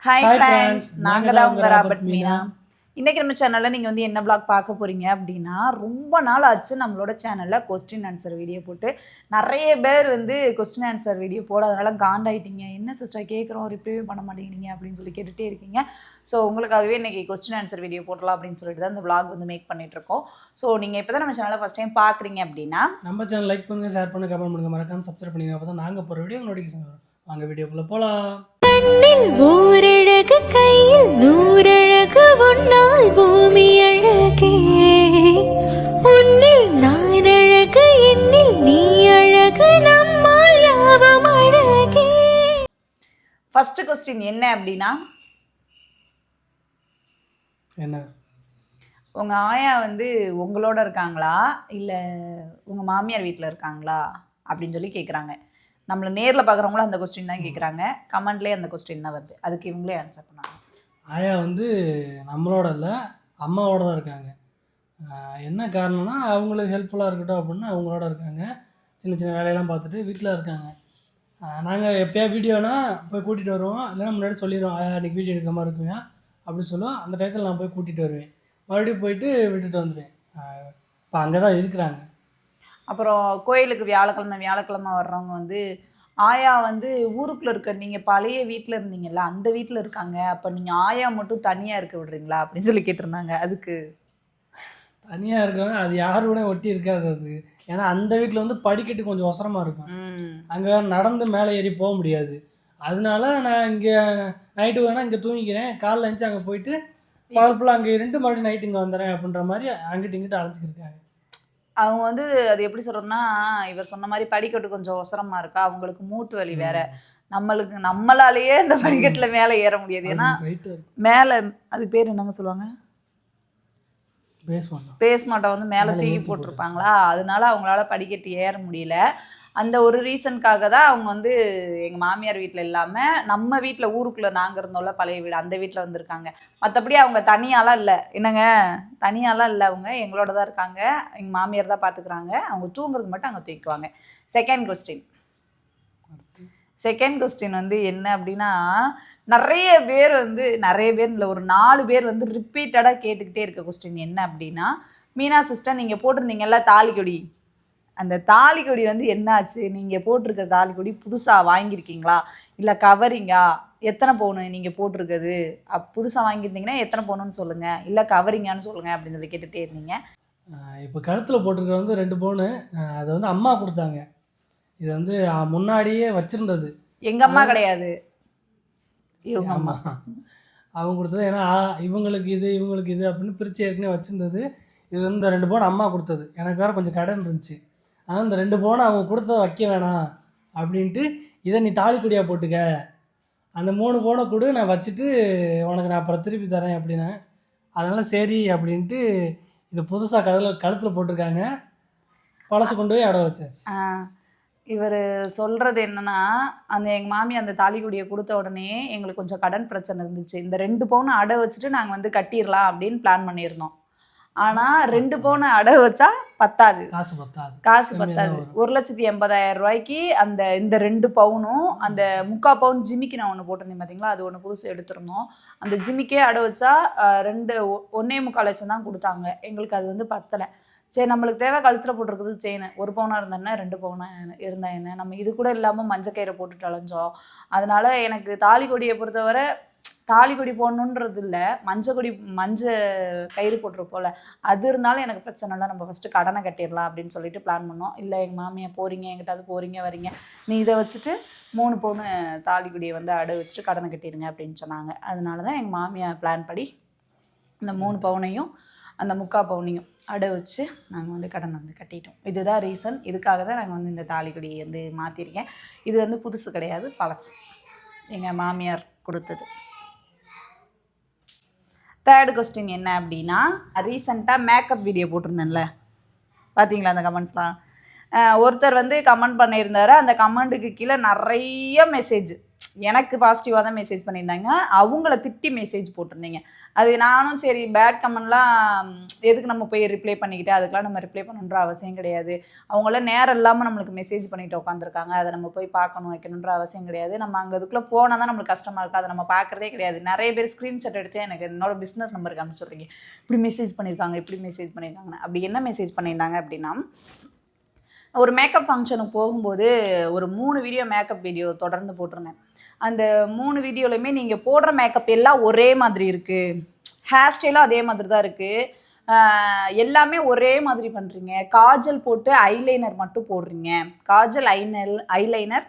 Hi friends, நாங்கள் தான் உங்கள் ராபர்ட் மீனா. இன்றைக்கி நம்ம சேனலில் நீங்கள் வந்து என்ன vlog பார்க்க போகிறீங்க அப்படின்னா, ரொம்ப நாள் ஆச்சு நம்மளோட சேனலில் கொஸ்டின் ஆன்சர் வீடியோ போட்டு. நிறைய பேர் வந்து கொஸ்டின் ஆன்சர் வீடியோ போடாதனால காண்டாயிட்டீங்க. என்ன சிஸ்டர் கேட்குறோம், ரிப்ளே பண்ண மாட்டேங்கிறீங்க அப்படின்னு சொல்லி கேட்டுகிட்டே இருக்கீங்க. ஸோ உங்களுக்காகவே இன்றைக்கி கொஸ்டின் ஆன்சர் வீடியோ போடலாம் அப்படின்னு சொல்லிட்டு தான் இந்த vlog வந்து மேக் பண்ணிகிட்ருக்கோம். ஸோ நீங்கள் இப்போ தான் நம்ம சேனலை ஃபஸ்ட் டைம் பார்க்குறீங்க அப்படின்னா நம்ம சேனல் லைக் பண்ணுங்க, ஷேர் பண்ணுங்க, கமெண்ட் பண்ணுங்க, மறக்காம சப்ஸ்கிரைப் பண்ணுங்க. அப்போ தான் நாங்கள் போகிற வீடியோ நோட்டிஃபிகேஷன் வரும். வாங்க வீடியோக்குள்ளே போகலாம். கண்ணில் ஓரழகு, கையில் நூறழகு, உன்னால் பூமி அழகே. உன்னில் நான் அழகு, என்னில் நீ அழகு, நம்மால் யாவும் அழகே. ஃபர்ஸ்ட் கொஸ்டின் என்ன அப்படின்னா, என்ன உங்கள் ஆயா வந்து உங்களோட இருக்காங்களா இல்லை உங்கள் மாமியார் வீட்டில் இருக்காங்களா அப்படின்னு சொல்லி கேட்குறாங்க. நம்மளை நேரில் பார்க்குறவங்களும் அந்த கொஸ்டின் தான் கேட்குறாங்க, கமெண்ட்லேயே அந்த கொஸ்டின் தான் வருது. அதுக்கு இவங்களே ஆன்சர் பண்ணாங்க. ஆயா வந்து நம்மளோட இல்லை, அம்மாவோட தான் இருக்காங்க. என்ன காரணம்னா அவங்களுக்கு ஹெல்ப்ஃபுல்லாக இருக்கட்டும் அப்படின்னு அவங்களோட இருக்காங்க. சின்ன சின்ன வேலையெல்லாம் பார்த்துட்டு வீட்டில் இருக்காங்க. நாங்கள் எப்போயா வீடியோனா போய் கூட்டிகிட்டு வருவோம், இல்லைன்னா முன்னாடி சொல்லிடுவோம் ஆயா இன்றைக்கி வீடியோ எடுக்கிற மாதிரி இருக்குங்க அப்படின்னு சொல்லுவோம். அந்த டயத்தில் நான் போய் கூட்டிகிட்டு வருவேன், மறுபடியும் போயிட்டு விட்டுட்டு வந்துடுவேன். இப்போ அங்கே தான் இருக்கிறாங்க. அப்புறம் கோயிலுக்கு வியாழக்கிழமை வர்றவங்க வந்து ஆயா வந்து ஊருக்குள்ளே இருக்க, நீங்கள் பழைய வீட்டில் இருந்தீங்கல்ல அந்த வீட்டில் இருக்காங்க, அப்போ நீங்கள் ஆயா மட்டும் தனியாக இருக்க விடுறீங்களா அப்படின்னு சொல்லி கேட்டிருந்தாங்க. அதுக்கு தனியாக இருக்காங்க, அது யாரு கூட ஒட்டி இருக்காது அது. ஏன்னா அந்த வீட்டில் வந்து படிக்கட்டு கொஞ்சம் ஒசரமாக இருக்கும், அங்கே நடந்து மேலே ஏறி போக முடியாது. அதனால நான் இங்கே நைட்டு வேணால் இங்கே தூங்கிக்கிறேன், காலைல எழுந்துச்சு அங்கே போயிட்டு பகல் அங்கே இருந்து மறுபடியும் நைட்டு இங்கே வந்துடுறேன் அப்படின்ற மாதிரி அங்கிட்டு இங்கிட்டு அழைச்சிக்கிருக்காங்க. அவங்க வந்து அது எப்படி சொல்கிறதுனா, இவர் சொன்ன மாதிரி படிக்கட்டு கொஞ்சம் ஒசரமாக இருக்கா, அவங்களுக்கு மூட்டு வலி வேற. நம்மளாலேயே இந்த படிக்கட்டில் மேலே ஏற முடியாது. ஏன்னா மேலே அது பேர் என்னங்க சொல்லுவாங்க, பேஸ்மாட்டை வந்து மேலே தூக்கி போட்டிருப்பாங்களா, அதனால அவங்களால படிக்கட்டு ஏற முடியல. அந்த ஒரு ரீசனுக்காக தான் அவங்க வந்து எங்கள் மாமியார் வீட்டில் இல்லாமல் நம்ம வீட்டில் ஊருக்குள்ளே நாங்கள் இருந்தோம்ல பழைய வீடு அந்த வீட்டில் வந்திருக்காங்க. மற்றபடி அவங்க தனியாலாம் இல்லை, என்னங்க தனியாலாம் இல்லை, அவங்க எங்களோட தான் இருக்காங்க. எங்கள் மாமியார் தான் பார்த்துக்குறாங்க, அவங்க தூங்குறது மட்டும் அங்கே தூக்குவாங்க. செகண்ட் கொஸ்டின் வந்து என்ன அப்படின்னா, நிறைய பேர் இல்லை ஒரு 4 பேர் வந்து ரிப்பீட்டடாக கேட்டுக்கிட்டே இருக்க கொஸ்டின் என்ன அப்படின்னா, மீனா சிஸ்டர் நீங்கள் போட்டிருந்தீங்கல்ல தாலிக்கொடி, அந்த தாலிக்கொடி வந்து என்னாச்சு, நீங்கள் போட்டிருக்க தாலிக்கொடி புதுசாக வாங்கியிருக்கீங்களா இல்லை கவரிங்கா, எத்தனை பவுனு நீங்கள் போட்டிருக்குது, புதுசாக வாங்கியிருந்தீங்கன்னா எத்தனை பவுனுன்னு சொல்லுங்கள், இல்லை கவரிங்கான்னு சொல்லுங்கள் அப்படின்னு சொல்லி கேட்டுகிட்டே இருந்தீங்க. இப்போ கழுத்தில் போட்டிருக்கிறது வந்து 2 பவுனு, அது வந்து அம்மா கொடுத்தாங்க. இது வந்து முன்னாடியே வச்சுருந்தது, எங்கள் அம்மா கிடையாது, இவங்க அம்மா. அவங்க கொடுத்தது. ஏன்னா இவங்களுக்கு இது அப்படின்னு பிரித்து ஏற்கனவே வச்சுருந்தது. இது வந்து இந்த 2 பவுன் அம்மா கொடுத்தது. எனக்கு வேறு கொஞ்சம் கடன் இருந்துச்சு, ஆனால் இந்த 2 பவுனை அவங்க கொடுத்ததை வைக்க வேணாம் அப்படின்ட்டு இதை நீ தாலிக்கொடியாக போட்டுக்க, அந்த 3 பவுனை கொடு, நான் வச்சுட்டு உனக்கு நான் அப்புறம் திருப்பி தரேன் அப்படின்னா. அதனால் சரி அப்படின்ட்டு இது புதுசாக கழுத்தில் போட்டிருக்காங்க, பழசு கொண்டு போய் அடை வச்சாச்சு. இவர் சொல்கிறது என்னென்னா, எங்கள் மாமி அந்த தாலிக்கொடியை கொடுத்த உடனே எங்களுக்கு கொஞ்சம் கடன் பிரச்சனை இருந்துச்சு, இந்த 2 பவுனை அடை வச்சுட்டு நாங்கள் வந்து கட்டிடலாம் அப்படின்னு பிளான் பண்ணியிருந்தோம். ஆனால் 2 பவுனை அடை வச்சா பத்தாது, காசு பத்தாது. 1,80,000 ரூபாய்க்கு இந்த 2 பவுனும் அந்த 3/4 பவுன் ஜிமிக்கு நான் ஒன்று போட்டிருந்தேன் பார்த்தீங்களா, அது ஒன்று புதுசு எடுத்துருந்தோம். அந்த ஜிமிக்கே அடை வச்சா 1.25 லட்சம் தான் கொடுத்தாங்க. எங்களுக்கு அது வந்து பத்தலை. சரி, நம்மளுக்கு தேவை கழுத்தில் போட்டிருக்குது செயின், 1 பவுனாக இருந்தேன்னா 2 பவுனாக இருந்தா என்ன, நம்ம இது கூட இல்லாமல் மஞ்சள் கயிறை போட்டுட்டு அலைஞ்சோம். அதனால எனக்கு தாலிக்கொடியை பொறுத்தவரை தாலிக்கொடி போடணுன்றது இல்லை, மஞ்சள் கயிறு போட்டிருப்போம்ல அது இருந்தாலும் எனக்கு பிரச்சனை இல்லை, நம்ம ஃபஸ்ட்டு கடனை கட்டிடலாம் அப்படின்னு சொல்லிட்டு பிளான் பண்ணோம். இல்லை எங்கள் மாமியார் போகிறீங்க எங்கிட்ட போகிறீங்க வரீங்க, நீ இதை வச்சுட்டு 3 பவுனு தாலிக்கொடியை வந்து அடை வச்சுட்டு கடனை கட்டிடுங்க அப்படின்னு சொன்னாங்க. அதனால தான் எங்கள் மாமியார் பிளான் படி இந்த 3 பவுனையும் அந்த 3/4 பவுனையும் அடை வச்சு நாங்கள் வந்து கடனை வந்து கட்டிட்டோம். இதுதான் ரீசன், இதுக்காக தான் நாங்கள் வந்து இந்த தாலிக்கொடியை வந்து மாற்றிருக்கேன். இது வந்து புதுசு கிடையாது, பழசு, எங்கள் மாமியார் கொடுத்தது. தேர்ட் கொஸ்டின் என்ன அப்படின்னா, ரீசெண்டாக மேக்கப் வீடியோ போட்டிருந்தேன்ல பார்த்தீங்களா அந்த கமெண்ட்ஸ்லாம். ஒருத்தர் வந்து கமெண்ட் பண்ணியிருந்தாரு, அந்த கமெண்ட்டுக்கு கீழே நிறைய மெசேஜ், எனக்கு பாசிட்டிவாக தான் மெசேஜ் பண்ணியிருந்தாங்க. அவங்கள திட்டி மெசேஜ் போட்டிருந்தீங்க. அது நானும் சரி பேட் கமெண்ட்லாம் எதுக்கு நம்ம போய் ரிப்ளை பண்ணிக்கிட்டு, அதுக்கெலாம் நம்ம ரிப்ளை பண்ணணுன்ற அவசியம் கிடையாது. அவங்களாம் நேரம் இல்லாமல் நம்மளுக்கு மெசேஜ் பண்ணிட்டு உட்காந்துருக்காங்க. அதை நம்ம போய் பார்க்கணும் வைக்கணுன்ற அவசியம் கிடையாது. நம்ம அங்கே அதுக்குள்ளே போனால் தான் நம்மளுக்கு கஷ்டமாக இருக்குது. அதை நம்ம பார்க்குறதே கிடையாது. நிறைய பேர் ஸ்க்ரீன்ஷாட் எடுத்து எனக்கு என்னோட பிஸ்னஸ் நம்பருக்கு அனுப்பிச்சுட்றீங்க. இப்படி மெசேஜ் பண்ணியிருக்காங்க, இப்படி மெசேஜ் பண்ணியிருக்காங்க. அப்படி என்ன மெசேஜ் பண்ணியிருந்தாங்க அப்படின்னா, ஒரு மேக்கப் ஃபங்க்ஷனுக்கு போகும்போது ஒரு 3 வீடியோ மேக்கப் வீடியோ தொடர்ந்து போட்டிருந்தேன். அந்த 3 வீடியோலையுமே நீங்கள் போடுற மேக்கப் எல்லாம் ஒரே மாதிரி இருக்குது, ஹேர் ஸ்டைலும் அதே மாதிரி தான் இருக்குது, எல்லாமே ஒரே மாதிரி பண்ணுறீங்க. காஜல் போட்டு ஐலைனர் மட்டும் போடுறீங்க, காஜல் ஐலைனர்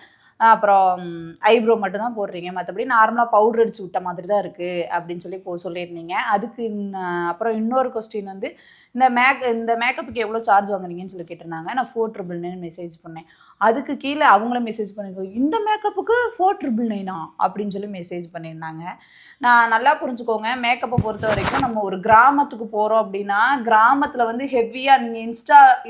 அப்புறம் ஐப்ரோ மட்டும் தான் போடுறீங்க, மற்றபடி நார்மலாக பவுடர் அடிச்சு விட்ட மாதிரி தான் இருக்குது அப்படின்னு சொல்லி சொல்லியிருந்தீங்க. அதுக்கு அப்புறம் இன்னொரு கொஸ்டின் வந்து இந்த மேக்கப்புக்கு எவ்வளோ சார்ஜ் வாங்குறீங்கன்னு சொல்லி கேட்டிருந்தாங்க. நான் 4,999 மெசேஜ் பண்ணேன். அதுக்கு கீழே அவங்களும் மெசேஜ் பண்ணியிருக்கோம், இந்த மேக்கப்புக்கு 4,999 அப்படின்னு சொல்லி மெசேஜ் பண்ணியிருந்தாங்க. நான் நல்லா புரிஞ்சுக்கோங்க, மேக்கப்பை பொறுத்த வரைக்கும் நம்ம ஒரு கிராமத்துக்கு போகிறோம் அப்படின்னா, கிராமத்தில் வந்து ஹெவியாக நீங்கள்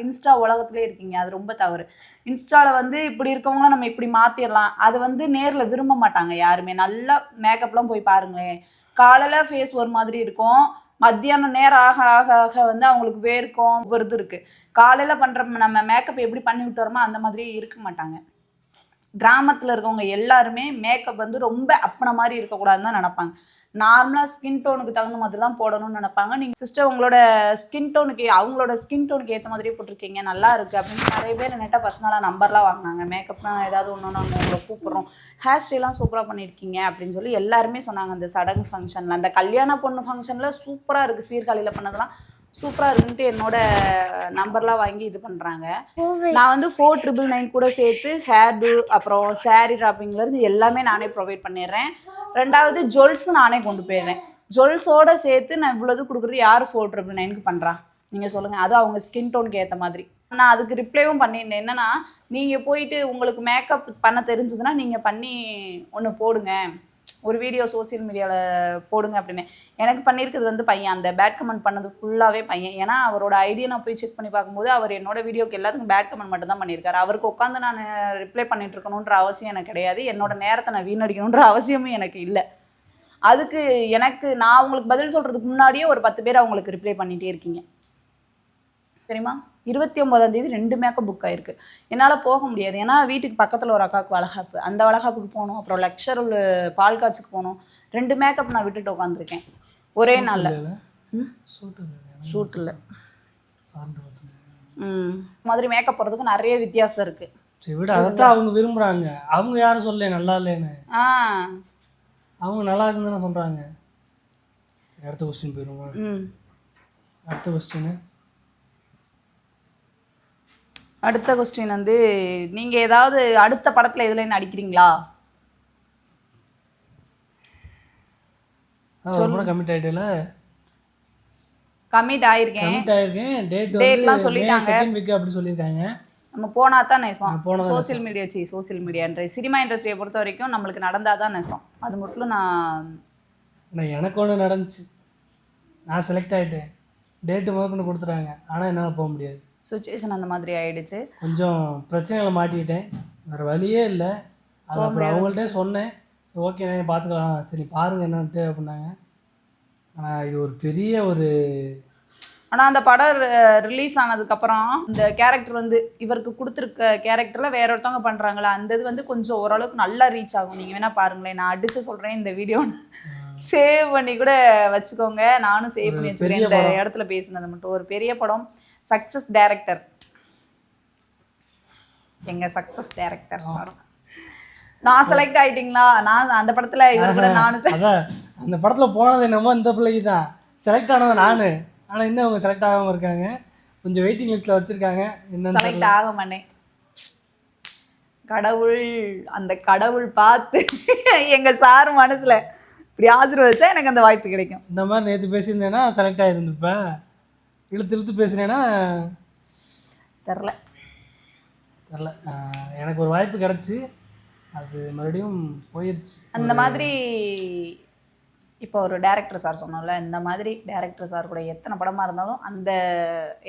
இன்ஸ்டா உலகத்துலேயே இருக்கீங்க, அது ரொம்ப தவறு. இன்ஸ்டாவில் வந்து இப்படி இருக்கவங்கள நம்ம இப்படி மாற்றிடலாம், அது வந்து நேரில் விரும்ப மாட்டாங்க யாருமே. நல்லா மேக்கப்லாம் போய் பாருங்களேன், காலையில் ஃபேஸ் ஒரு மாதிரி இருக்கும், மத்தியானம் நேரம் ஆக ஆக ஆக வந்து அவங்களுக்கு வேர்க்கும் வருது இருக்குது. காலையில் பண்ணுற நம்ம மேக்கப் எப்படி பண்ணி விட்டு வரோமோ அந்த மாதிரியே இருக்க மாட்டாங்க. கிராமத்தில் இருக்கவங்க எல்லாருமே மேக்கப் வந்து ரொம்ப அப்பன மாதிரி இருக்கக்கூடாதுன்னு தான் நினைப்பாங்க. நார்மலாக ஸ்கின் டோனுக்கு தகுந்த மாதிரி தான் போடணும்னு நினைப்பாங்க. நீங்கள் சிஸ்டர் உங்களோட அவங்களோட ஸ்கின் டோனுக்கு ஏற்ற மாதிரியே போட்டிருக்கீங்க, நல்லா இருக்குது அப்படின்னு நிறைய பேர் என்கிட்ட பர்சனலாக நம்பர்லாம் வாங்கினாங்க. மேக்கப்லாம் ஏதாவது ஒன்று நாங்கள் உங்களை கூப்பிட்றோம், ஹேர் ஸ்டைலாம் சூப்பராக பண்ணியிருக்கீங்க அப்படின்னு சொல்லி எல்லாருமே சொன்னாங்க. அந்த சடங்கு ஃபங்க்ஷனில், அந்த கல்யாண பொண்ணு ஃபங்க்ஷனில் சூப்பராக இருக்குது, சீர்காழியில் பண்ணதெல்லாம் சூப்பராக இருக்குன்ட்டு என்னோட நம்பர்லாம் வாங்கி இது பண்ணுறாங்க. நான் வந்து 4,999 கூட சேர்த்து ஹேர்டு அப்புறம் சாரீ ட்ராப்பிங்லேருந்து எல்லாமே நானே ப்ரொவைட் பண்ணிடுறேன். 2வது ஜுவல்ஸ் நானே கொண்டு போயிடுறேன். ஜுவல்ஸோடு சேர்த்து நான் இவ்வளோது கொடுக்குறது யார் 4,999க்கு பண்ணுறா நீங்கள் சொல்லுங்கள். அதுவும் அவங்க ஸ்கின் டோனுக்கு ஏற்ற மாதிரி. நான் அதுக்கு ரிப்ளைவும் பண்ணியிருந்தேன், என்னென்னா நீங்கள் போயிட்டு உங்களுக்கு மேக்கப் பண்ண தெரிஞ்சதுன்னா நீங்கள் பண்ணி ஒன்று போடுங்க, ஒரு வீடியோ சோசியல் மீடியாவில் போடுங்க அப்படின்னு. எனக்கு பண்ணியிருக்கிறது வந்து பையன், அந்த பேட் கமெண்ட் பண்ணது ஃபுல்லாகவே பையன். ஏன்னா அவரோட ஐடியா நான் போய் செக் பண்ணி பார்க்கும்போது அவர் என்னோட வீடியோக்கு எல்லாத்துக்கும் பேட் கமெண்ட் மட்டும் தான் பண்ணியிருக்காரு. அவருக்கு உட்காந்து நான் ரிப்ளை பண்ணிட்டு இருக்கணுன்ற அவசியம் எனக்கு கிடையாது, என்னோட நேரத்தை நான் வீணடிக்கணுன்ற அவசியமும் எனக்கு இல்லை. அதுக்கு நான் அவங்களுக்கு பதில் சொல்கிறதுக்கு முன்னாடியே ஒரு 10 பேர் அவங்களுக்கு ரிப்ளை பண்ணிகிட்டே இருக்கீங்க தெரியுமா. 29ஆம் தேதி 2 மேக்கப் புக் ஆகிருக்கு. என்னால் போக முடியாது, ஏன்னா வீட்டுக்கு பக்கத்தில் ஒரு அக்காவுக்கு வளகாப்பு, அந்த வளகாப்புக்கு போகணும், அப்புறம் லெக்சரில் பால் காய்ச்சிக்கு போகணும். 2 மேக்கப் நான் விட்டுட்டு உட்காந்துருக்கேன் ஒரே நாளில். ஷூட் இல்லை மாதிரி மேக்கப் போடுறதுக்கும் நிறைய வித்தியாசம் இருக்குது. சரி விட, அதைத்தான் அவங்க விரும்புகிறாங்க. அவங்க யாரும் சொல்ல நல்லா இல்லைன்னு, அவங்க நல்லா இருக்குன்னு தானே சொல்கிறாங்க. அடுத்த கொஸ்டின் போயிடுவோம். அடுத்த கொஸ்டின் வந்து, நீங்கள் ஏதாவது அடுத்த படத்தில் எதில் நடிக்கிறீங்களா? கமிட் ஆயிருக்கேன், டேட்லாம் சொல்லிட்டாங்க, அப்படி சொல்லியிருக்காங்க. நம்ம போனா தான் நேசம். சோசியல் மீடியா சினிமா இண்டஸ்ட்ரியை பொறுத்த வரைக்கும் நம்மளுக்கு நடந்தால் தான் நேசம். அது மட்டும் எனக்கு ஒன்று நடந்துச்சு, நான் செலக்ட் ஆகிட்டேன், டேட்டு முதற்கொண்டு கொடுத்துட்டாங்க, ஆனால் என்னால் போக முடியாது. சுச்சுவேஷன் அந்த மாதிரி ஆகிடுச்சு, கொஞ்சம் பிரச்சனைகளை மாட்டிக்கிட்டேன், வேறு வழியே இல்லை. அது அப்புறம் அவங்கள்ட்டே சொன்னேன், சரி ஓகே நான் பார்த்துக்கலாம், சரி பாருங்கள் என்னன்ட்டு அப்படின்னாங்க. ஆனால் இது ஒரு பெரிய ஆனால் அந்த படம் ரிலீஸ் ஆனதுக்கப்புறம் இந்த கேரக்டர் வந்து இவருக்கு கொடுத்துருக்க கேரக்டரில் வேற ஒருத்தவங்க பண்ணுறாங்களா, அந்த இது வந்து கொஞ்சம் ஓரளவுக்கு நல்லா ரீச் ஆகும். நீங்கள் வேணால் பாருங்களேன், நான் அடித்து சொல்கிறேன், இந்த வீடியோ சேவ் பண்ணி கூட வச்சுக்கோங்க, நானும் சேவ் பண்ணி வச்சுக்கிறேன். இந்த இடத்துல பேசுனது மட்டும் ஒரு பெரிய படம், சக்ஸஸ் டைரக்டர், எங்கள் சக்ஸஸ் டைரக்டர். நான் செலக்ட் ஆகிட்டிங்களா? நான் அந்த படத்தில் இவர் கூட நானும் அந்த படத்தில் போனது என்னமோ இந்த பிள்ளைக்கு தான் செலக்ட் ஆனது நான். ஆனால் இன்னும் அவங்க செலக்ட் ஆகாமல் இருக்காங்க, கொஞ்சம் வெயிட்டிங் லிஸ்ட்டில் வச்சுருக்காங்க. இன்னும் செலக்ட் ஆக மாட்டேன். அந்த கடவுள் பார்த்து எங்கள் சார் மனசில் இப்படி ஆசீர்வதிச்சா எனக்கு அந்த வாய்ப்பு கிடைக்கும். இந்த மாதிரி நேற்று பேசியிருந்தேன்னா செலக்ட் ஆகிருந்துருப்பேன், இழுத்து பேசுனேன்னா தெரில. எனக்கு ஒரு வாய்ப்பு கிடச்சி அது மறுபடியும் போயிடுச்சு. அந்த மாதிரி இப்போ ஒரு டேரக்டர் சார் சொன்னோம்ல, இந்த மாதிரி டேரக்டர் சார் கூட எத்தனை படமாக இருந்தாலும்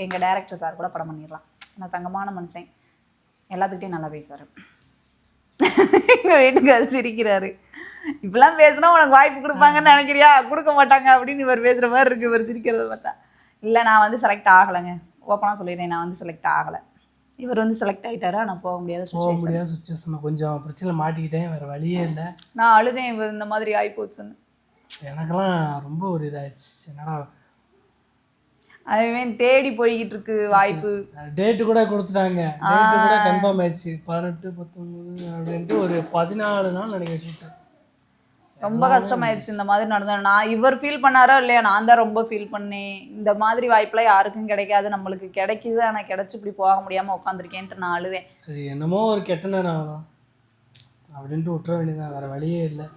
எங்கள் டேரக்டர் சார் கூட படம் பண்ணிடலாம். நான் தங்கமான மனுஷன், எல்லாத்துக்கிட்டையும் நல்லா பேசுவார். எங்கள் வீட்டுக்காரர் சிரிக்கிறாரு. இப்பெல்லாம் பேசுனா உனக்கு வாய்ப்பு கொடுப்பாங்கன்னு நினைக்கிறியா? கொடுக்க மாட்டாங்க அப்படின்னு இவர் பேசுகிற மாதிரி இருக்குது இவர் சிரிக்கிறத பார்த்தா. இல்லை நான் வந்து செலக்ட் ஆகலைங்க, ஓப்பனாக சொல்லிடுறேன், நான் வந்து செலக்ட் ஆகலை. இவர் வந்து செலக்ட் ஆகிட்டாரா, நான் போக முடியாத சுச்சுவேஷன் கொஞ்சம் பிரச்சனை மாட்டிக்கிட்டேன், வேறு வழியே இல்லை. நான் அழுதேன் இவர் இந்த மாதிரி ஆகிப்போச்சுன்னு. எனக்கெல்லாம் ரொம்ப ஒரு இதாகிடுச்சு. என்னடா அவன் தேடி போய்கிட்டு இருக்கு வாய்ப்பு. டேட்டு கூட கொடுத்துட்டாங்க, டேட்டு கூட கன்ஃபார்ம் ஆயிடுச்சு 18 19 அப்படின்ட்டு ஒரு 14 நாள் நினைக்கிறேன் ஷூட்டு. ரொம்ப கஷ்டமாயிடுச்சு இந்த மாதிரி நடந்தது. நான் இவர் ஃபீல் பண்ணாரோ இல்லையா, நான் தான் ரொம்ப ஃபீல் பண்ணேன். இந்த மாதிரி வாய்ப்பெல்லாம் யாருக்கும் கிடைக்காது, நம்மளுக்கு கிடைக்கிது, ஆனால் கிடச்சி இப்படி போக முடியாமல் உட்காந்துருக்கேன்ட்டு நான் அழுதேன். அது என்னமோ ஒரு கெட்ட நேரம் ஆகலாம் அப்படின்ட்டு விட்டுற வேண்டியதான், வேறு வழியே இல்லை.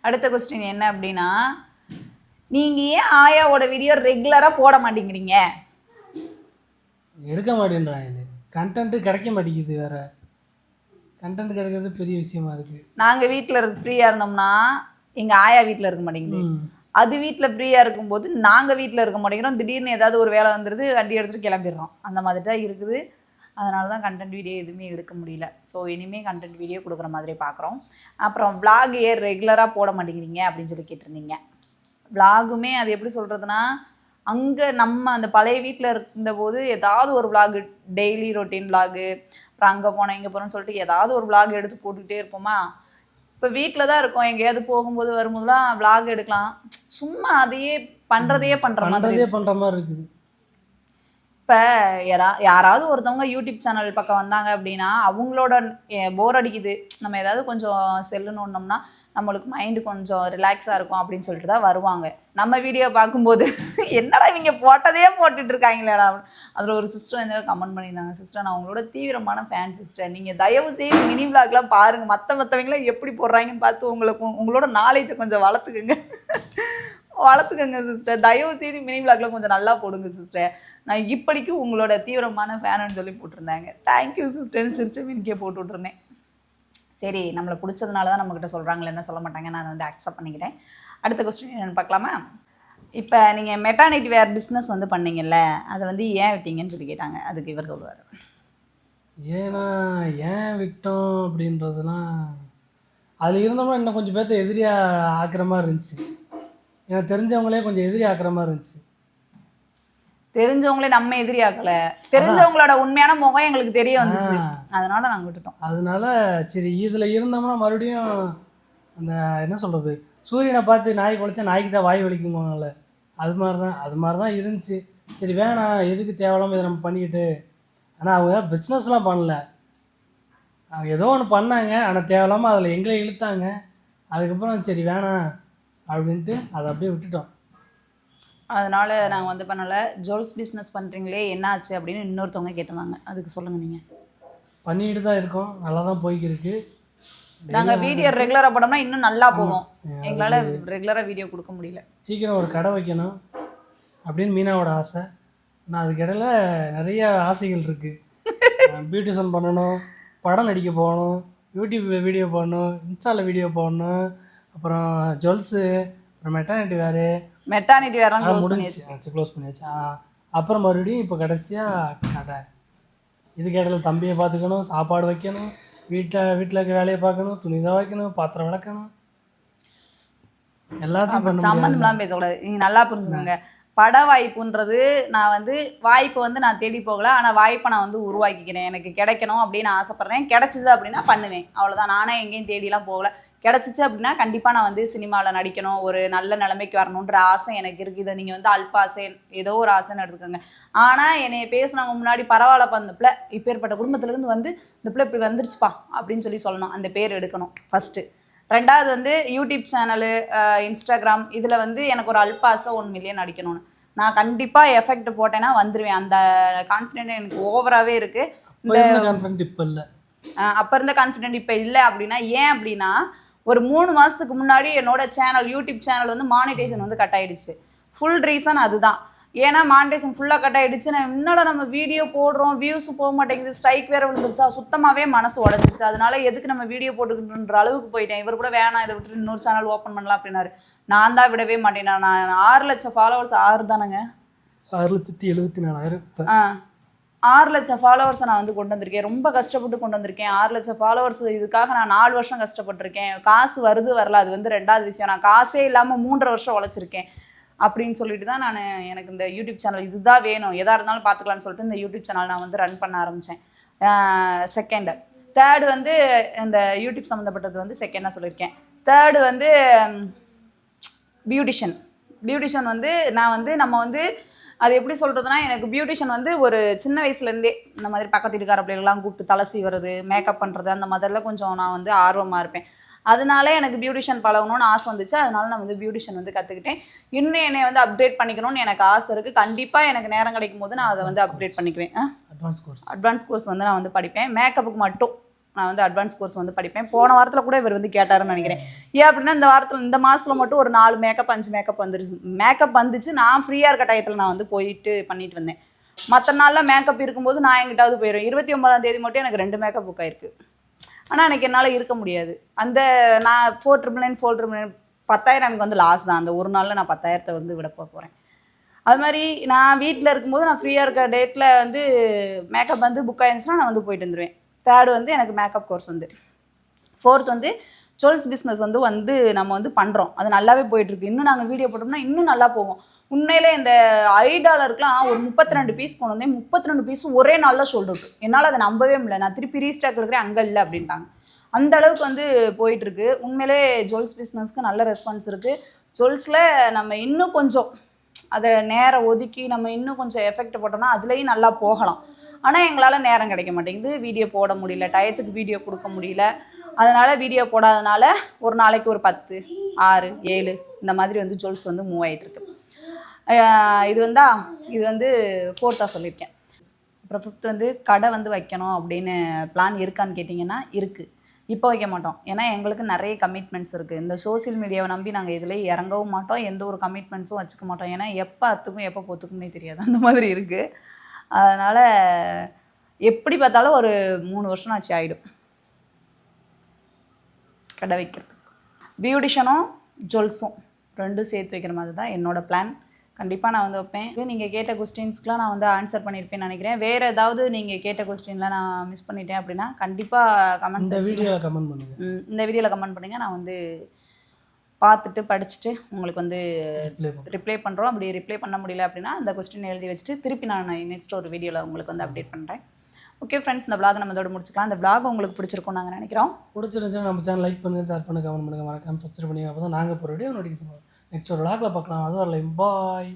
அடுத்த கொஸ்டின் என்ன அப்படின்னா, நீங்கள் ஏன் ஆயாவோட வீடியோ ரெகுலராக போட மாட்டேங்கிறீங்க? எடுக்க மாட்டேன்றான், இது கண்டென்ட்டு கிடைக்க மாட்டேங்குது, வேறு கண்டென்ட் கிடைக்கிறது பெரிய விஷயமா இருக்குது. நாங்கள் வீட்டில் ஃப்ரீயாக இருந்தோம்னா எங்கள் ஆயா வீட்டில் இருக்க மாட்டேங்குது, அது வீட்டில் ஃப்ரீயாக இருக்கும்போது நாங்கள் வீட்டில் இருக்க மாட்டேங்கிறோம். திடீர்னு ஏதாவது ஒரு வேலை வந்துடுது, வண்டி எடுத்துகிட்டு கிளம்பிடுறோம். அந்த மாதிரி தான் இருக்குது. அதனால தான் கண்டென்ட் வீடியோ எதுவுமே எடுக்க முடியல. ஸோ இனிமேல் கண்டென்ட் வீடியோ கொடுக்குற மாதிரி பார்க்குறோம். அப்புறம் விளாக் ஏன் ரெகுலராக போட மாட்டேங்கிறீங்க அப்படின்னு சொல்லி கேட்டிருந்தீங்க. விளாகுமே அது எப்படி சொல்கிறதுனா, அங்கே நம்ம அந்த பழைய வீட்டில் இருந்தபோது ஏதாவது ஒரு விளாகு, டெய்லி ரொட்டீன் விளாகு, அப்புறம் அங்கே போனோம் இங்கே போகிறோன்னு சொல்லிட்டு ஏதாவது ஒரு விளாக் எடுத்து போட்டுக்கிட்டே இருப்போமா. இப்போ வீட்டில் தான் இருக்கோம், எங்கேயாவது போகும்போது வரும்போதுலாம் விளாக் எடுக்கலாம், சும்மா அதையே பண்ணுறதையே பண்ணுற மாதிரி இருக்குது. இப்போ யாராவது ஒருத்தவங்க யூடியூப் சேனல் பக்கம் வந்தாங்க அப்படின்னா அவங்களோட போர் அடிக்குது, நம்ம ஏதாவது கொஞ்சம் செல்லு நோண்டோம்னா நம்மளுக்கு மைண்டு கொஞ்சம் ரிலாக்ஸாக இருக்கும் அப்படின்னு சொல்லிட்டு தான் வருவாங்க. நம்ம வீடியோ பார்க்கும்போது என்னடா இவங்க போட்டதே போட்டுட்டு இருக்காங்களேடா. அதில் ஒரு சிஸ்டர் வந்து கமெண்ட் பண்ணியிருந்தாங்க, சிஸ்டர் நான் உங்களோட தீவிரமான ஃபேன் சிஸ்டர், நீங்கள் தயவு செய்து மினி விளாக்லாம் பாருங்கள், மற்றவங்களாம் எப்படி போடுறாங்கன்னு பார்த்து உங்களோட நாலேஜை கொஞ்சம் வளர்த்துக்கங்க சிஸ்டர், தயவு செய்து மினி விளாக்லாம் கொஞ்சம் நல்லா போடுங்க சிஸ்டர், நான் இப்படிக்கும் உங்களோட தீவிரமான ஃபேனுன்னு சொல்லி போட்டிருந்தாங்க. தேங்க்யூ சிஸ்டர்னு சிரிச்ச மீனுக்கே போட்டு விட்ருந்தேன். சரி, நம்மளை பிடிச்சதுனால தான் நம்மக்கிட்ட சொல்கிறாங்களே, என்ன சொல்ல மாட்டாங்க, நான் அதை வந்து அக்செப்ட் பண்ணிக்கிறேன். அடுத்த கொஸ்டின் என்னென்னு பார்க்கலாமா? இப்போ நீங்கள் மெட்டர்னிட்டி வேர் பிஸ்னஸ் வந்து பண்ணீங்கல்ல, அதை வந்து ஏன் விட்டீங்கன்னு சொல்லி கேட்டாங்க. அதுக்கு இவர் சொல்லுவார். ஏன்னா ஏன் விட்டோம் அப்படின்றதுலாம், அதில் இருந்தோம்னா இன்னும் கொஞ்சம் பேர்த்த எதிரியாக ஆக்கிற மாதிரி இருந்துச்சு. ஏன்னா தெரிஞ்சவங்களே கொஞ்சம் எதிரி ஆக்கிற மாதிரி இருந்துச்சு. தெரிஞ்சவங்களே நம்ம எதிரியாக்கலை, தெரிஞ்சவங்களோட உண்மையான முகம் எங்களுக்கு தெரிய வந்துச்சு, அதனால நாங்கள் விட்டுட்டோம். அதனால சரி இதில் இருந்தோம்னா மறுபடியும் அந்த என்ன சொல்கிறது, சூரியனை பார்த்து நாய் குலைச்சா நாய்க்கு தான் வாய் வலிக்குங்கனால அது மாதிரி தான் இருந்துச்சு. சரி வேணாம், எதுக்கு தேவையில்லாமல் இதை நம்ம பண்ணிக்கிட்டு. ஆனால் அவங்க பிஸ்னஸ்லாம் பண்ணல, அவங்க ஏதோ ஒன்று பண்ணாங்க, ஆனால் தேவையில்லாமல் அதில் எங்களை இழுத்தாங்க. அதுக்கப்புறம் சரி வேணாம் அப்படின்ட்டு அதை அப்படியே விட்டுட்டோம். அதனால் நாங்கள் வந்து பண்ணலை. ஜுவல்ஸ் பிஸ்னஸ் பண்ணுறீங்களே என்ன ஆச்சு அப்படின்னு இன்னொருத்தவங்க கேட்டிருந்தாங்க, அதுக்கு சொல்லுங்கள். நீங்கள் பண்ணிட்டு தான் இருக்கோம், நல்லா தான் போய்க்கிருக்கு. நாங்கள் வீடியோ ரெகுலராக போட்டோம்னா இன்னும் நல்லா போகும், எங்களால் ரெகுலராக வீடியோ கொடுக்க முடியல. சீக்கிரம் ஒரு கடை வைக்கணும் அப்படின்னு மீனாவோட ஆசை. ஆனால் அதுக்கிடையில் நிறைய ஆசைகள் இருக்குது. பியூட்டிஷன் பண்ணணும், படம் நடிக்க போகணும், யூடியூப்பில் வீடியோ போடணும், இன்ஸ்டாவில் வீடியோ போடணும், அப்புறம் ஜுவல்ஸு, அப்புறம் மெட்டர்னிட்டி வேறலாம் க்ளோஸ் பண்ணியாச்சு. அப்புறம் மறுபடியும் இப்போ கடைசியாக கடை. இதுக்கு இடையில தம்பியை பார்த்துக்கணும், சாப்பாடு வைக்கணும், வீட்டில் இருக்க வேலையை பார்க்கணும், துணி தான் வைக்கணும், பாத்திரம் விளக்கணும், எல்லாத்தையும் பண்ண சம்மந்தம்லாம் பேசக்கூடாது. நீங்கள் நல்லா புரிஞ்சுக்கோங்க. பட வாய்ப்புன்றது நான் வந்து வாய்ப்பை வந்து நான் தேடி போகலை, ஆனால் வாய்ப்பை நான் வந்து உருவாக்கிக்கிறேன். எனக்கு கிடைக்கணும் அப்படின்னு ஆசைப்பட்றேன், கிடச்சிது அப்படின்னா பண்ணுவேன், அவ்வளோதான். நானே எங்கேயும் தேடிலாம் போகலை. கிடச்சிச்சு அப்படின்னா கண்டிப்பாக நான் வந்து சினிமாவில் நடிக்கணும், ஒரு நல்ல நிலைமைக்கு வரணுன்ற ஆசை எனக்கு இருக்குது. இதை நீங்கள் வந்து அல்பாசை ஏதோ ஒரு ஆசைன்னு எடுத்துக்கோங்க. ஆனால் என்னை பேசுனவங்க முன்னாடி பரவாயில்லப்பா, இந்த பிள்ளை இப்பேற்பட்ட குடும்பத்துலேருந்து வந்து இந்த பிள்ளை இப்படி வந்துருச்சுப்பா அப்படின்னு சொல்லணும், அந்த பேர் எடுக்கணும் ஃபஸ்ட்டு. ரெண்டாவது வந்து யூடியூப் சேனலு, இன்ஸ்டாகிராம், இதில் வந்து எனக்கு ஒரு அல்பாசை 1 மில்லியன் அடிக்கணும்னு. நான் கண்டிப்பாக எஃபெக்ட் போட்டேன்னா வந்துடுவேன், அந்த கான்ஃபிடென்ட் எனக்கு ஓவராகவே இருக்குது. இப்போ இல்லை, அப்போ இருந்த கான்ஃபிடென்ட் இப்போ இல்லை. அப்படின்னா ஏன் அப்படின்னா, ஒரு 3 மாதத்துக்கு முன்னாடி என்னோட சேனல், யூடியூப் சேனல் வந்து மானிட்டேஷன் வந்து கட் ஆகிடுச்சு. ஃபுல் ரீசன் அதுதான். ஏன்னா மானிட்டேஷன் ஃபுல்லாக கட் ஆகிடுச்சு. நான் என்னடா நம்ம வீடியோ போடுறோம், வியூஸ் போக மாட்டேங்குது, ஸ்ட்ரைக் வேறு விழுந்துருச்சா, சுத்தமாகவே மனசு உடஞ்சிருச்சு. அதனால எதுக்கு நம்ம வீடியோ போட்டுக்கிட்டுன்ற அளவுக்கு போயிட்டேன். இவர் கூட வேணாம், இதை விட்டு இன்னொரு சேனல் ஓப்பன் பண்ணலாம் அப்படின்னாரு. நான் தான் விடவே மாட்டேன். நான் 6 லட்சம் ஃபாலோவர்ஸ், 6 தானேங்க, 6,74,000. 6 லட்சம் ஃபாலோவர்ஸை நான் வந்து கொண்டு வந்திருக்கேன். ரொம்ப கஷ்டப்பட்டு கொண்டு வந்திருக்கேன். 6 லட்சம் ஃபாலோவர்ஸ் இதுக்காக நான் 4 வருஷம் கஷ்டப்பட்டிருக்கேன். காசு வருது வரல அது வந்து 2வது விஷயம். நான் காசே இல்லாமல் 3.5 வருஷம் உழைச்சிருக்கேன் அப்படின்னு சொல்லிட்டு தான் நான் எனக்கு இந்த யூடியூப் சேனல் இதுதான் வேணும், எதாக இருந்தாலும் பார்த்துக்கலான்னு சொல்லிட்டு இந்த யூடியூப் சேனல் நான் வந்து ரன் பண்ண ஆரம்பித்தேன். செகண்டு. தேர்டு வந்து இந்த யூடியூப் சம்மந்தப்பட்டது வந்து செகண்டாக சொல்லியிருக்கேன். தேர்டு வந்து பியூட்டிஷன் வந்து நான் வந்து நம்ம வந்து அது எப்படி சொல்கிறதுனா, எனக்கு பியூட்டிஷியன் வந்து ஒரு சின்ன வயசுலேருந்தே இந்த மாதிரி பக்கத்து வீட்டுக்கார பிள்ளைகள்லாம் கூப்பிட்டு தலை சீவுறது, மேக்கப் பண்ணுறது, அந்த மாதிரிலாம் கொஞ்சம் நான் வந்து ஆர்வமாக இருப்பேன். அதனால எனக்கு பியூட்டிஷியன் பழகணும்னு ஆசை வந்துச்சு. அதனால நான் வந்து பியூட்டிஷியன் வந்து கற்றுக்கிட்டேன். இன்னும் என்னை வந்து அப்டேட் பண்ணிக்கணும்னு எனக்கு ஆசை இருக்குது. கண்டிப்பாக எனக்கு நேரம் கிடைக்கும் போது நான் அதை வந்து அப்டேட் பண்ணிக்குவேன். அட்வான்ஸ் கோர்ஸ் வந்து நான் வந்து படிப்பேன். மேக்கப்புக்கு மட்டும் நான் வந்து அட்வான்ஸ் கோர்ஸ் வந்து படிப்பேன். போன வாரத்தில் கூட இவர் வந்து கேட்டாருன்னு நினைக்கிறேன். ஏன் அப்படின்னா இந்த மாதத்தில் மட்டும் ஒரு 4 மேக்கப் 5 மேக்கப் வந்துச்சு. நான் ஃப்ரீயாக இருக்க டயத்தில் நான் வந்து போயிட்டு பண்ணிட்டு வந்தேன். மற்ற நாளில் மேக்கப் இருக்கும்போது நான் எங்கிட்டாவது போயிடுவேன். 29ஆம் தேதி மட்டும் எனக்கு 2 மேக்கப் புக் ஆயிருக்கு. ஆனால் எனக்கு என்னால் இருக்க முடியாது. அந்த நான் 4,999 10,000 எனக்கு வந்து லாஸ் தான். அந்த ஒரு நாளில் நான் 10,000 வந்து விட போகிறேன். அது மாதிரி நான் வீட்டில் இருக்கும்போது நான் ஃப்ரீயாக இருக்க டேட்டில் வந்து மேக்கப் வந்து புக் ஆயிருந்துச்சுன்னா நான் வந்து போயிட்டு வந்துடுவேன். தேர்டு வந்து எனக்கு மேக்கப் கோர்ஸ் வந்து. ஃபோர்த் வந்து ஜுவல்ஸ் பிஸ்னஸ் வந்து நம்ம வந்து பண்ணுறோம். அது நல்லாவே போயிட்டுருக்கு. இன்னும் நாங்கள் வீடியோ போட்டோம்னா இன்னும் நல்லா போவோம். உண்மையிலே இந்த $5 ஒரு 32 பீஸ் கொண்டு வந்தேன். 32 பீஸும் ஒரே நாளில் சோல்ட் அவுட். என்னால் அதை நம்பவே முடியல. நான் திருப்பி ரீஸ்டாக் இருக்கிறேன், அங்கே இல்லை அப்படின்ட்டாங்க. அந்த அளவுக்கு வந்து போயிட்டுருக்கு. உண்மையிலே ஜுவல்ஸ் பிஸ்னஸ்க்கு நல்ல ரெஸ்பான்ஸ் இருக்குது. ஜுவல்ஸில் நம்ம இன்னும் கொஞ்சம் அதை நேரம் ஒதுக்கி நம்ம இன்னும் கொஞ்சம் எஃபெக்ட் போட்டோம்னா அதுலேயும் நல்லா போகலாம். ஆனால் எங்களால் நேரம் கிடைக்க மாட்டேங்குது. வீடியோ போட முடியல, டயத்துக்கு வீடியோ கொடுக்க முடியல. அதனால் வீடியோ போடாதனால ஒரு நாளைக்கு ஒரு 10, 6, 7 இந்த மாதிரி வந்து ஜுவல்ஸ் வந்து மூவ் ஆகிட்டுருக்கு. இது வந்து ஃபோர்த்தாக சொல்லியிருக்கேன். அப்புறம் ஃபிஃப்த் வந்து கடை வந்து வைக்கணும் அப்படின்னு பிளான் இருக்கான்னு கேட்டிங்கன்னா இருக்குது. இப்போ வைக்க மாட்டோம். ஏன்னா எங்களுக்கு நிறைய கமிட்மெண்ட்ஸ் இருக்குது. இந்த சோசியல் மீடியாவை நம்பி நாங்கள் இதில் இறங்கவும் மாட்டோம். எந்த ஒரு கமிட்மெண்ட்ஸும் வச்சுக்க மாட்டோம். ஏன்னா எப்போ அத்துக்கும் எப்போ பொத்துக்கும்னே தெரியாது. அந்த மாதிரி இருக்குது. அதனால் எப்படி பார்த்தாலும் ஒரு 3 வருஷம் ஆச்சு ஆகிடும் கடை வைக்கிறது. பியூட்டிஷனும் ஜுவல்ஸும் 2 சேர்த்து வைக்கிற மாதிரி தான் என்னோடய பிளான். கண்டிப்பாக நான் வந்து வைப்பேன். நீங்கள் கேட்ட கொஸ்டின்ஸ்க்குலாம் நான் வந்து ஆன்சர் பண்ணியிருப்பேன்னு நினைக்கிறேன். வேறு ஏதாவது நீங்கள் கேட்ட கொஸ்டின்லாம் நான் மிஸ் பண்ணிட்டேன் அப்படின்னா கண்டிப்பாக இந்த வீடியோவில் கமெண்ட் பண்ணுங்கள். நான் வந்து பார்த்துட்டு படிச்சுட்டு உங்களுக்கு வந்து ரிப்ளை பண்ணுறோம். அப்படி ரிப்ளை பண்ண முடியல அப்படின்னா அந்த கொஸ்டின் எழுதி வச்சுட்டு திருப்பி நான் நெக்ஸ்ட் ஒரு வீடியோவில் உங்களுக்கு வந்து அப்டேட் பண்ணுறேன். ஓகே ஃப்ரெண்ட்ஸ், இந்த vlog நம்ம இதோட முடிச்சுக்கலாம். இந்த vlog உங்களுக்கு பிடிச்சிருக்கும் நாங்கள் நினைக்கிறோம். பிடிச்சிருந்துச்சுன்னா நம்ம சேனல் லைக் பண்ணுங்கள், ஷேர் பண்ணுங்கள், கமெண்ட் பண்ணுங்கள், மறக்காமல் சப்ஸ்கிரைப் பண்ணி அப்போ தான் நாங்கள் போகிற வீடியோ நோட்டிஃபிகேஷன் நெக்ஸ்ட் ஒரு vlogல பார்க்கலாம். அதுவும் இல்லை, பாய்.